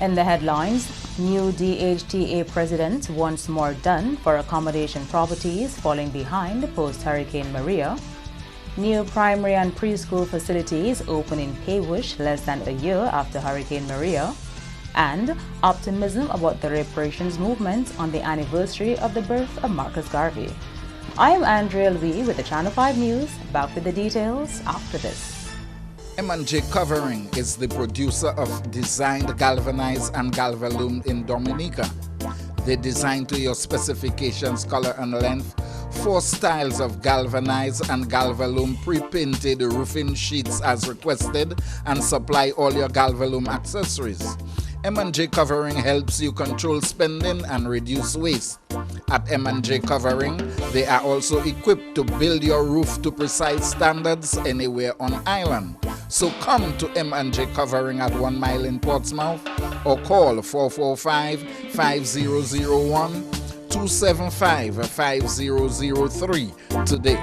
In the headlines, new DHTA president wants more done for accommodation properties falling behind post-Hurricane Maria. New primary and preschool facilities open in Paybush less than a year after Hurricane Maria. And optimism about the reparations movement on the anniversary of the birth of Marcus Garvey. I am Andrea Louis with the Channel 5 News. Back with the details after this. M&J Covering is the producer of designed galvanized and galvalume in Dominica. They design to your specifications, color and length, 4 styles of galvanized and galvalume pre-painted roofing sheets as requested, and supply all your galvalume accessories. M&J Covering helps you control spending and reduce waste. At M&J Covering, they are also equipped to build your roof to precise standards anywhere on island. So come to M&J Covering at 1 Mile in Portsmouth or call 445-5001 275-5003 today.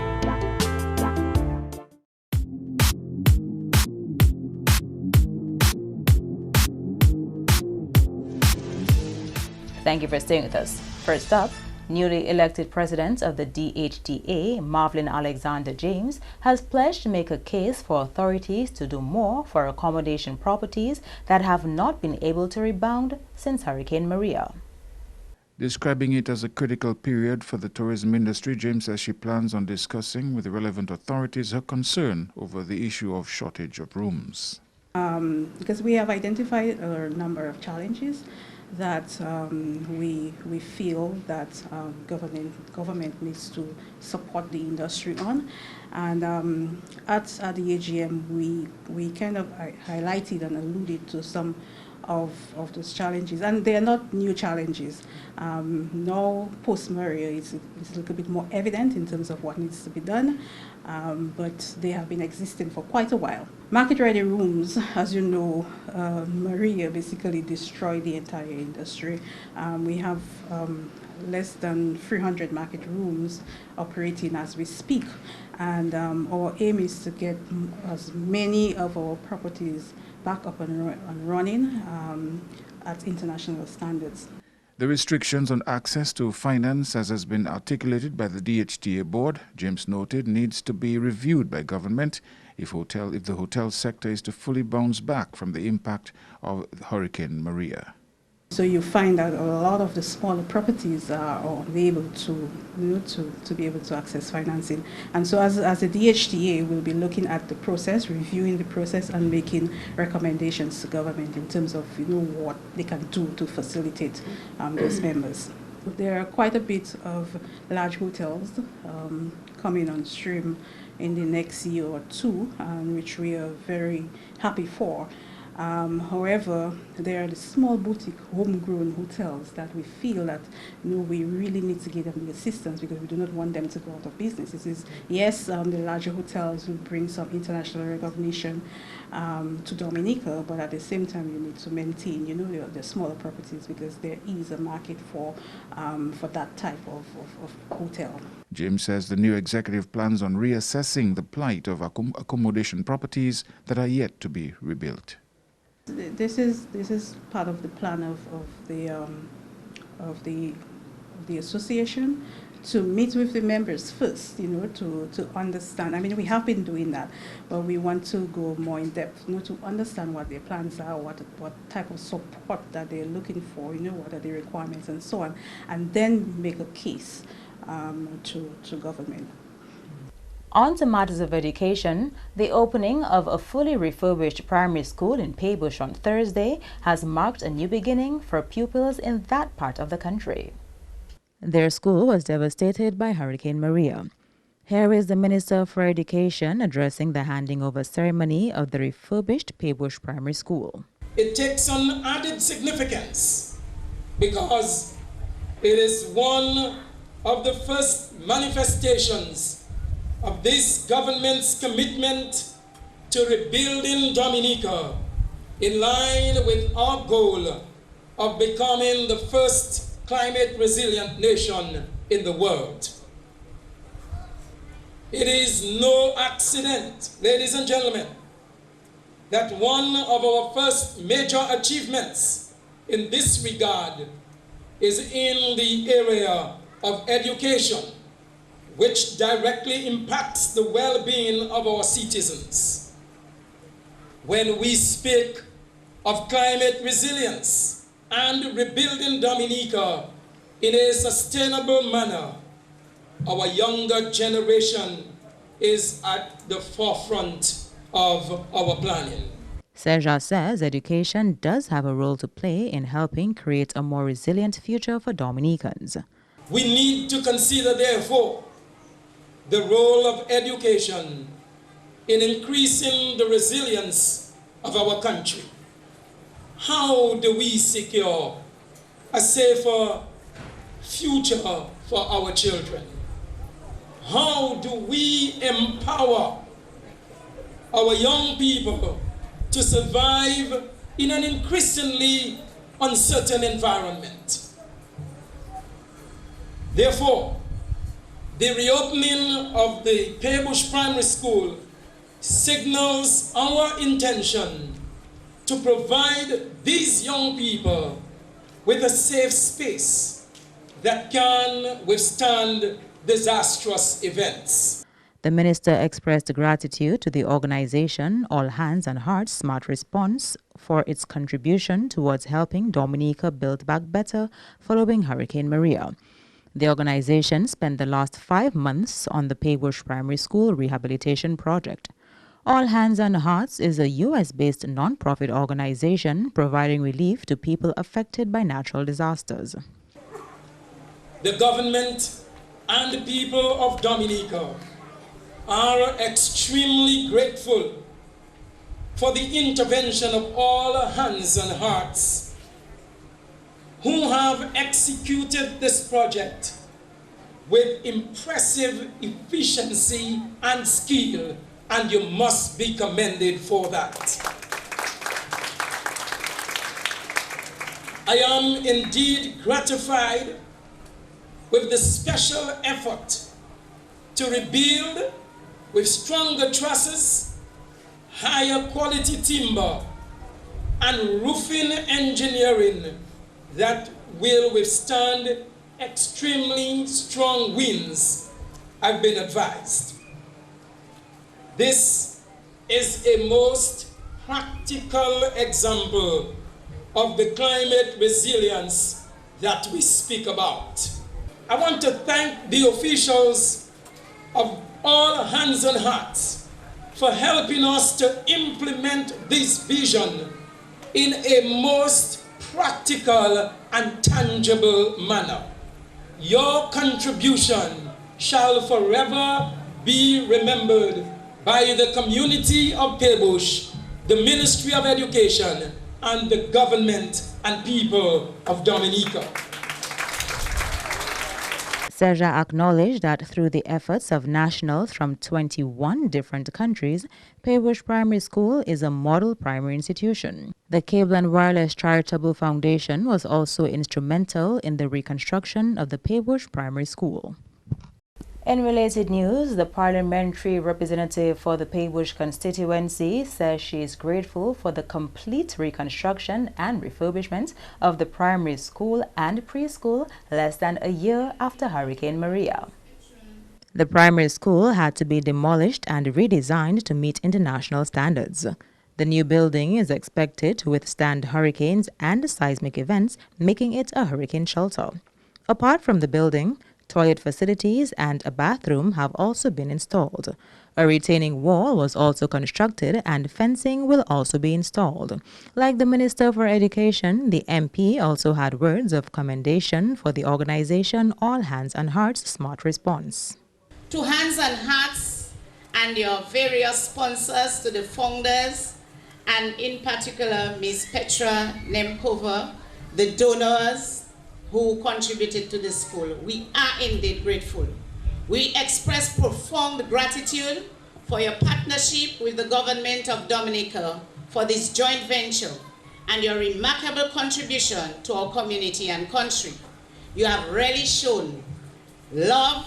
Thank you for staying with us. First up, newly elected president of the DHTA, Marvin Alexander James, has pledged to make a case for authorities to do more for accommodation properties that have not been able to rebound since Hurricane Maria. Describing it as a critical period for the tourism industry, James says she plans on discussing with the relevant authorities her concern over the issue of shortage of rooms. Because we have identified a number of challenges that we feel that government needs to support the industry on, and at the AGM we kind of highlighted and alluded to some of those challenges, and they are not new challenges. Now post-Maria it's a little bit more evident in terms of what needs to be done, but they have been existing for quite a while. Market-ready rooms, as you know, Maria basically destroyed the entire industry. We have less than 300 market rooms operating as we speak, and our aim is to get as many of our properties back up and running at international standards. The restrictions on access to finance, as has been articulated by the DHTA board, James noted, needs to be reviewed by government if the hotel sector is to fully bounce back from the impact of Hurricane Maria. So you find that a lot of the smaller properties are unable to be able to access financing. And so as a DHTA, we'll be looking at the process, reviewing the process, and making recommendations to government in terms of what they can do to facilitate those members. There are quite a bit of large hotels coming on stream in the next year or two, which we are very happy for. However, there are the small boutique homegrown hotels that we feel that we really need to give them the assistance, because we do not want them to go out of business. Yes, the larger hotels will bring some international recognition to Dominica, but at the same time you need to maintain the smaller properties, because there is a market for that type of hotel. James says the new executive plans on reassessing the plight of accommodation properties that are yet to be rebuilt. This is part of the plan of the association, to meet with the members first, to understand. I mean, we have been doing that, but we want to go more in depth, to understand what their plans are, what type of support that they're looking for, what are the requirements and so on, and then make a case to government. On to matters of education, the opening of a fully refurbished primary school in Paybush on Thursday has marked a new beginning for pupils in that part of the country. Their school was devastated by Hurricane Maria. Here is the Minister for Education addressing the handing over ceremony of the refurbished Paybush Primary School. It takes on added significance because it is one of the first manifestations of this government's commitment to rebuilding Dominica in line with our goal of becoming the first climate resilient nation in the world. It is no accident, ladies and gentlemen, that one of our first major achievements in this regard is in the area of education, which directly impacts the well-being of our citizens. When we speak of climate resilience and rebuilding Dominica in a sustainable manner, our younger generation is at the forefront of our planning. Seja says education does have a role to play in helping create a more resilient future for Dominicans. We need to consider, therefore, the role of education in increasing the resilience of our country. How do we secure a safer future for our children? How do we empower our young people to survive in an increasingly uncertain environment? Therefore, the reopening of the Paybush Primary School signals our intention to provide these young people with a safe space that can withstand disastrous events. The minister expressed gratitude to the organization All Hands on Hearts Smart Response for its contribution towards helping Dominica build back better following Hurricane Maria. The organization spent the last 5 months on the Paybush Primary School rehabilitation project. All Hands on Hearts is a U.S.-based non-profit organization providing relief to people affected by natural disasters. The government and the people of Dominica are extremely grateful for the intervention of All Hands on Hearts, who have executed this project with impressive efficiency and skill, and you must be commended for that. I am indeed gratified with the special effort to rebuild with stronger trusses, higher quality timber, and roofing engineering that will withstand extremely strong winds, I've been advised. This is a most practical example of the climate resilience that we speak about. I want to thank the officials of All Hands on Hearts for helping us to implement this vision in a most practical and tangible manner. Your contribution shall forever be remembered by the community of Paybush, the Ministry of Education, and the government and people of Dominica. Seja acknowledged that through the efforts of nationals from 21 different countries, Paybush Primary School is a model primary institution. The Cable and Wireless Charitable Foundation was also instrumental in the reconstruction of the Paybush Primary School. In related news, the parliamentary representative for the Paybush constituency says she is grateful for the complete reconstruction and refurbishment of the primary school and preschool less than a year after Hurricane Maria. The primary school had to be demolished and redesigned to meet international standards. The new building is expected to withstand hurricanes and seismic events, making it a hurricane shelter. Apart from the building, toilet facilities and a bathroom have also been installed. A retaining wall was also constructed and fencing will also be installed. Like the Minister for Education, the MP also had words of commendation for the organization All Hands on Hearts Smart Response. To Hands on Hearts and your various sponsors, to the founders, and in particular Ms. Petra Nemkova, the donors who contributed to the school. We are indeed grateful. We express profound gratitude for your partnership with the government of Dominica for this joint venture and your remarkable contribution to our community and country. You have really shown love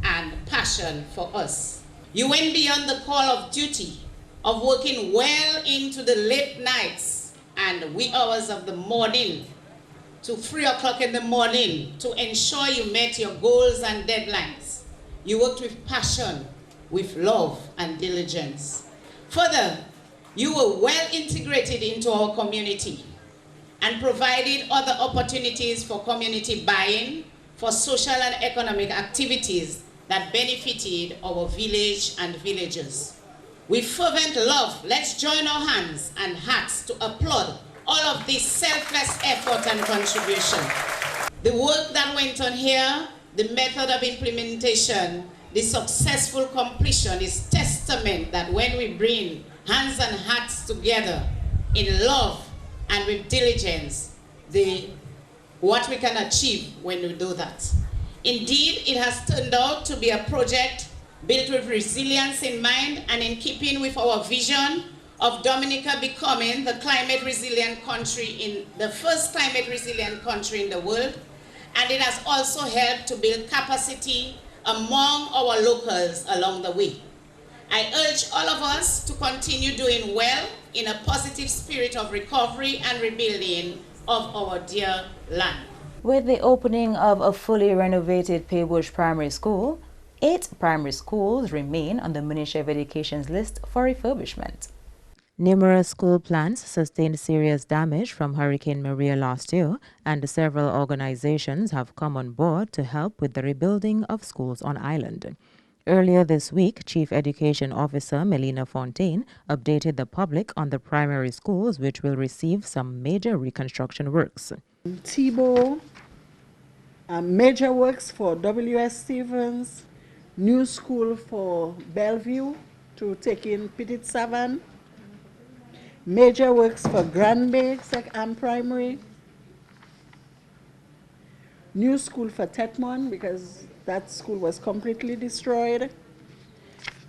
and passion for us. You went beyond the call of duty of working well into the late nights and wee hours of the morning to 3 o'clock in the morning to ensure you met your goals and deadlines. You worked with passion, with love and diligence. Further, you were well integrated into our community and provided other opportunities for community buy-in, for social and economic activities that benefited our village and villagers. With fervent love, let's join our hands and hearts to applaud all of this selfless effort and contribution. The work that went on here, the method of implementation, the successful completion is testament that when we bring hands and hearts together in love and with diligence, what we can achieve when we do that. Indeed, it has turned out to be a project built with resilience in mind and in keeping with our vision of Dominica becoming the climate resilient country the first climate resilient country in the world. And it has also helped to build capacity among our locals along the way. I urge all of us to continue doing well in a positive spirit of recovery and rebuilding of our dear land. With the opening of a fully renovated Paybush Primary School, 8 primary schools remain on the Ministry of Education's list for refurbishment. Numerous school plants sustained serious damage from Hurricane Maria last year, and several organizations have come on board to help with the rebuilding of schools on island. Earlier this week, Chief Education Officer Melina Fontaine updated the public on the primary schools which will receive some major reconstruction works. Tebow, major works for W.S. Stevens, new school for Bellevue to take in Petit Savan, major works for Granby Primary, new school for Tetmon because that school was completely destroyed,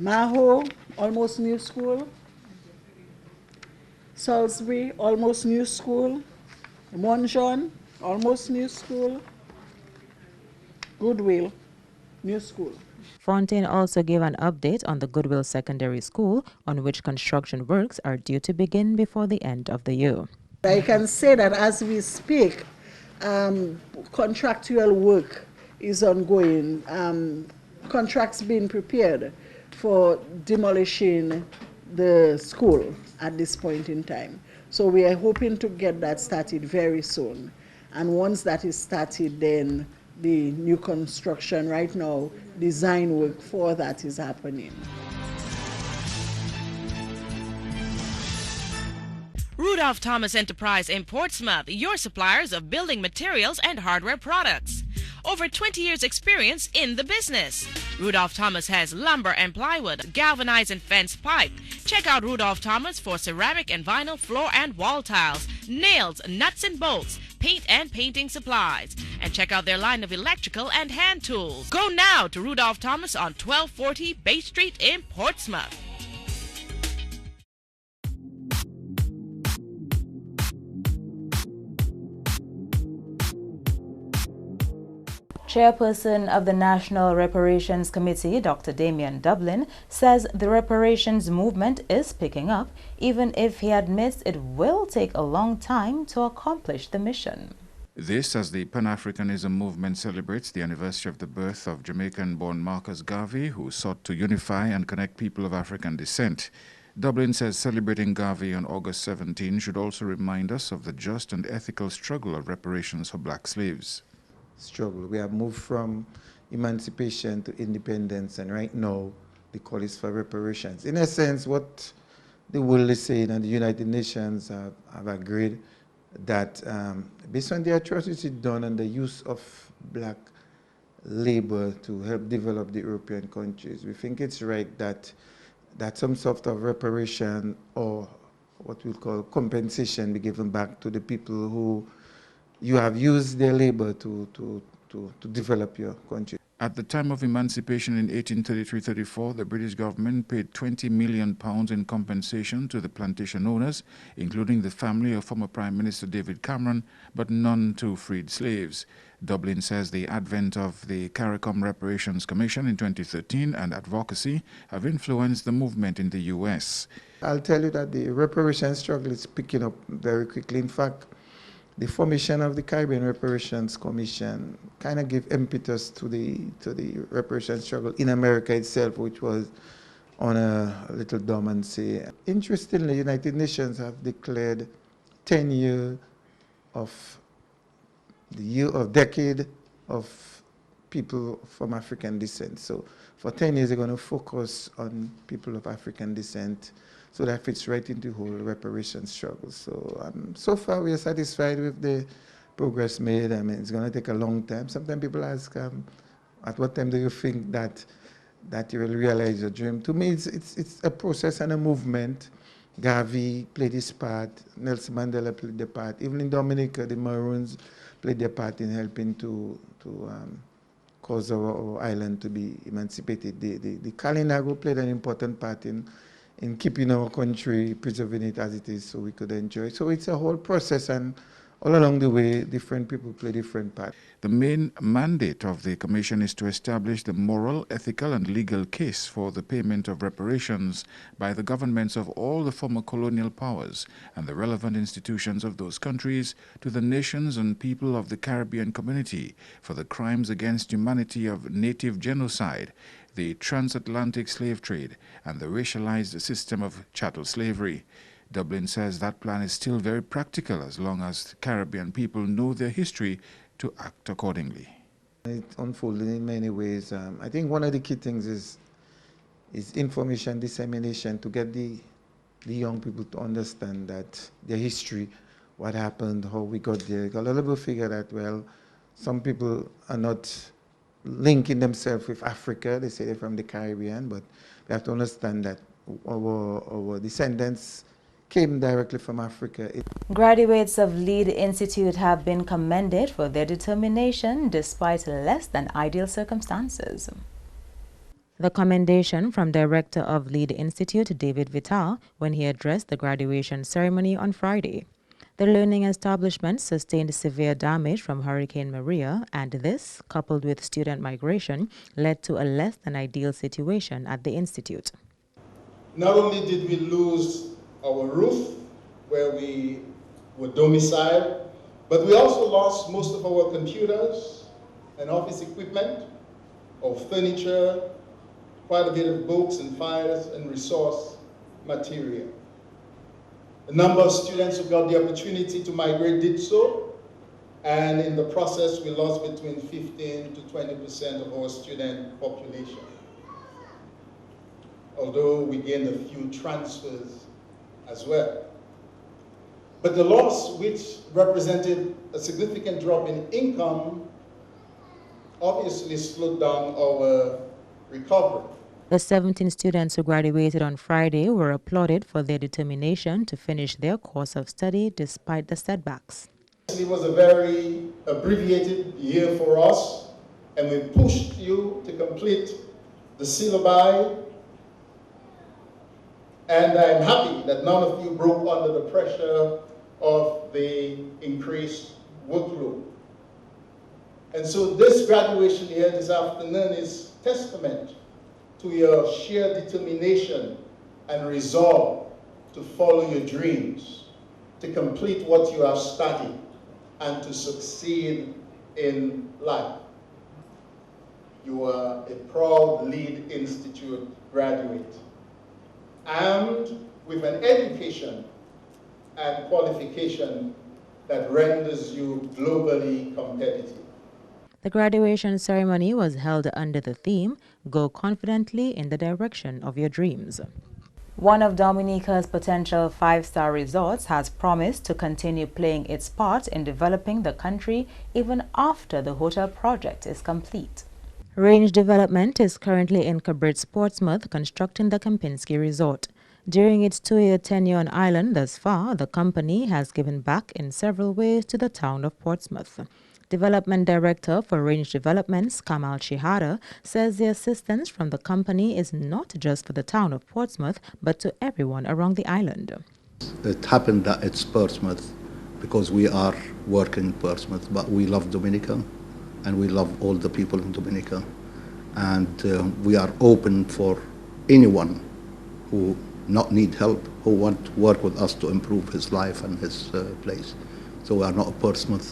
Maho, almost new school, Salisbury, almost new school, Monjon, almost new school, Goodwill, new school. Fontaine also gave an update on the Goodwill Secondary School, on which construction works are due to begin before the end of the year. I can say that as we speak, contractual work is ongoing. Contracts being prepared for demolishing the school at this point in time. So we are hoping to get that started very soon. And once that is started, then the new construction, right now, design work for that is happening. Rudolph Thomas Enterprise in Portsmouth, your suppliers of building materials and hardware products. Over 20 years experience in the business. Rudolph Thomas has lumber and plywood, galvanized and fence pipe. Check out Rudolph Thomas for ceramic and vinyl floor and wall tiles, nails, nuts and bolts, paint and painting supplies. And check out their line of electrical and hand tools. Go now to Rudolph Thomas on 1240 Bay Street in Portsmouth. Chairperson of the National Reparations Committee, Dr. Damian Dublin, says the reparations movement is picking up, even if he admits it will take a long time to accomplish the mission. This as the Pan-Africanism movement celebrates the anniversary of the birth of Jamaican-born Marcus Garvey, who sought to unify and connect people of African descent. Dublin says celebrating Garvey on August 17 should also remind us of the just and ethical struggle of reparations for black slaves. We have moved from emancipation to independence, and right now the call is for reparations. In essence, what the world is saying, and the United Nations have agreed that based on the atrocity done and the use of black labor to help develop the European countries, we think it's right that some sort of reparation or what we call compensation be given back to the people who you have used their labor to develop your country. At the time of emancipation in 1833-34, the British government paid £20 million in compensation to the plantation owners, including the family of former Prime Minister David Cameron, but none to freed slaves. Dublin says the advent of the CARICOM Reparations Commission in 2013 and advocacy have influenced the movement in the U.S. I'll tell you that the reparations struggle is picking up very quickly. In fact, the formation of the Caribbean Reparations Commission kind of gave impetus to the reparations struggle in America itself, which was on a little dormancy. Interestingly, the United Nations have declared 10 years of decade of people from African descent. So for 10 years, they're going to focus on people of African descent. So that fits right into the whole reparations struggle. So so far we are satisfied with the progress made. I mean, it's going to take a long time. Sometimes people ask, at what time do you think that you will realize your dream? To me, it's a process and a movement. Garvey played his part. Nelson Mandela played the part. Even in Dominica, the Maroons played their part in helping to cause our island to be emancipated. The Kalinago played an important part in keeping our country, preserving it as it is so we could enjoy it. So it's a whole process, and all along the way, different people play different parts. The main mandate of the Commission is to establish the moral, ethical and legal case for the payment of reparations by the governments of all the former colonial powers and the relevant institutions of those countries to the nations and people of the Caribbean community for the crimes against humanity of native genocide, the transatlantic slave trade, and the racialized system of chattel slavery. Dublin says that plan is still very practical as long as Caribbean people know their history to act accordingly. It unfolded in many ways. I think one of the key things is information dissemination to get the young people to understand that their history, what happened, how we got there. A lot of people figure that, well, some people are not linking themselves with Africa. They say they're from the Caribbean, but we have to understand that our descendants came directly from Africa. Graduates of Lead Institute have been commended for their determination despite less than ideal circumstances. The commendation from Director of Lead Institute, David Vital, when he addressed the graduation ceremony on Friday. The learning establishment sustained severe damage from Hurricane Maria, and this, coupled with student migration, led to a less than ideal situation at the institute. Not only did we lose our roof, where we were domiciled, but we also lost most of our computers and office equipment, our furniture, quite a bit of books and files and resource material. A number of students who got the opportunity to migrate did so, and in the process we lost between 15 to 20% of our student population. Although we gained a few transfers as well. But the loss, which represented a significant drop in income, obviously slowed down our recovery. The 17 students who graduated on Friday were applauded for their determination to finish their course of study despite the setbacks. It was a very abbreviated year for us, and we pushed you to complete the syllabi, and I'm happy that none of you broke under the pressure of the increased workload. And so this graduation here this afternoon is testament to your sheer determination and resolve to follow your dreams, to complete what you have studied, and to succeed in life. You are a proud Lead Institute graduate, armed with an education and qualification that renders you globally competitive. The graduation ceremony was held under the theme, Go Confidently in the Direction of Your Dreams. One of Dominica's potential five-star resorts has promised to continue playing its part in developing the country even after the hotel project is complete. Range Development is currently in Cabrit, Portsmouth, constructing the Kempinski Resort. During its 2-year tenure on island thus far, the company has given back in several ways to the town of Portsmouth. Development Director for Range Developments, Kamal Shihada, says the assistance from the company is not just for the town of Portsmouth, but to everyone around the island. It happened that it's Portsmouth because we are working in Portsmouth, but we love Dominica and we love all the people in Dominica. And we are open for anyone who not need help, who want to work with us to improve his life and his place. So we are not a Portsmouth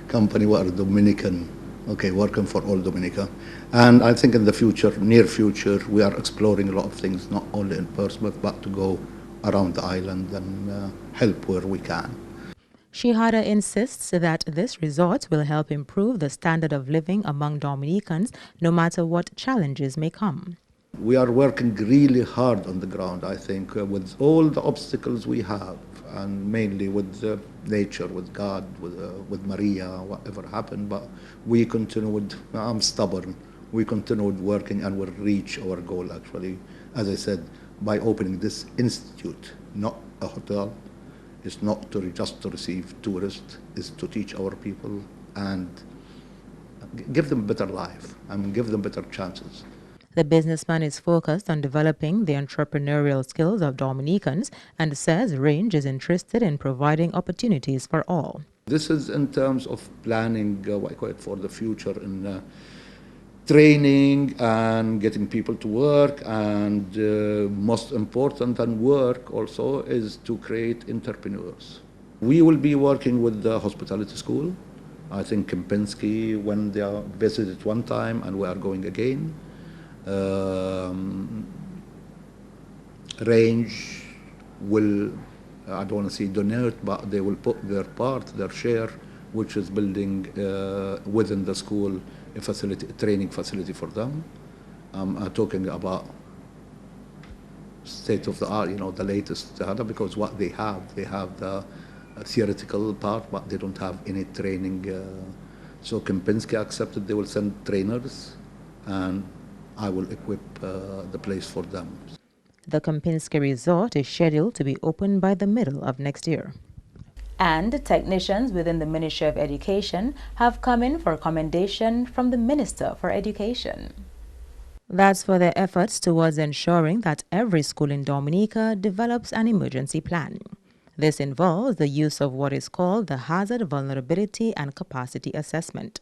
company, we are a Dominican, okay, working for all Dominica. And I think in the future, near future, we are exploring a lot of things, not only in Portsmouth, but to go around the island and help where we can. Shihada insists that this resort will help improve the standard of living among Dominicans, no matter what challenges may come. We are working really hard on the ground, I think, with all the obstacles we have, and mainly with nature, with God, with Maria, whatever happened. But we continue with, I'm stubborn, we continue with working and we'll reach our goal, actually, as I said, by opening this institute, not a hotel. It's not just to receive tourists, it's to teach our people and give them a better life and give them better chances. The businessman is focused on developing the entrepreneurial skills of Dominicans and says Range is interested in providing opportunities for all. This is in terms of planning for the future in training and getting people to work, and most important than work also is to create entrepreneurs. We will be working with the hospitality school. I think Kempinski, when they are visited one time, and we are going again. Range will, I don't want to say donate, but they will put their part, their share, which is building within the school a facility, a training facility for them. I'm talking about state of the art, you know, the latest data, because what they have the theoretical part, but they don't have any training. So Kempinski accepted they will send trainers, and I will equip the place for them. The Kempinski Resort is scheduled to be opened by the middle of next year. And technicians within the Ministry of Education have come in for a commendation from the Minister for Education. That's for their efforts towards ensuring that every school in Dominica develops an emergency plan. This involves the use of what is called the Hazard, Vulnerability and Capacity Assessment.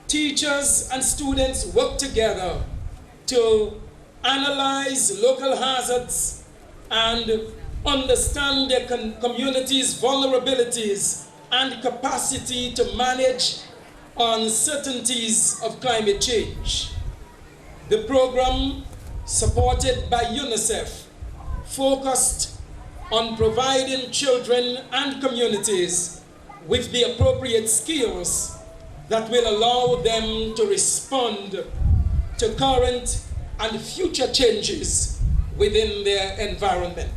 Teachers and students work together to analyze local hazards and understand their community's vulnerabilities and capacity to manage uncertainties of climate change. The program, supported by UNICEF, focused on providing children and communities with the appropriate skills that will allow them to respond to current and future changes within their environment.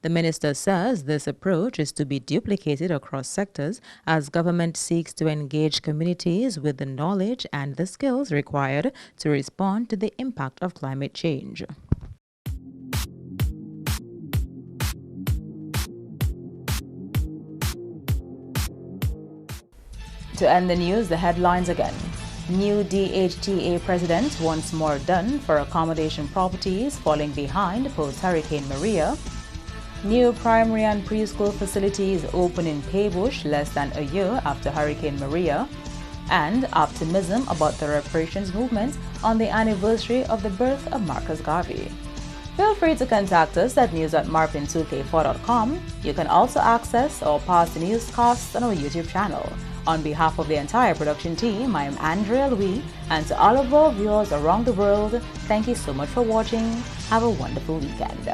The minister says this approach is to be duplicated across sectors as government seeks to engage communities with the knowledge and the skills required to respond to the impact of climate change. To end the news, the headlines again. New DHTA president once more done for accommodation properties falling behind post-Hurricane Maria. New primary and preschool facilities open in Paybush less than a year after Hurricane Maria. And optimism about the reparations movement on the anniversary of the birth of Marcus Garvey. Feel free to contact us at news@marpin2k4.com. You can also access our past newscasts on our YouTube channel. On behalf of the entire production team, I am Andrea Louis, and to all of our viewers around the world, thank you so much for watching. Have a wonderful weekend.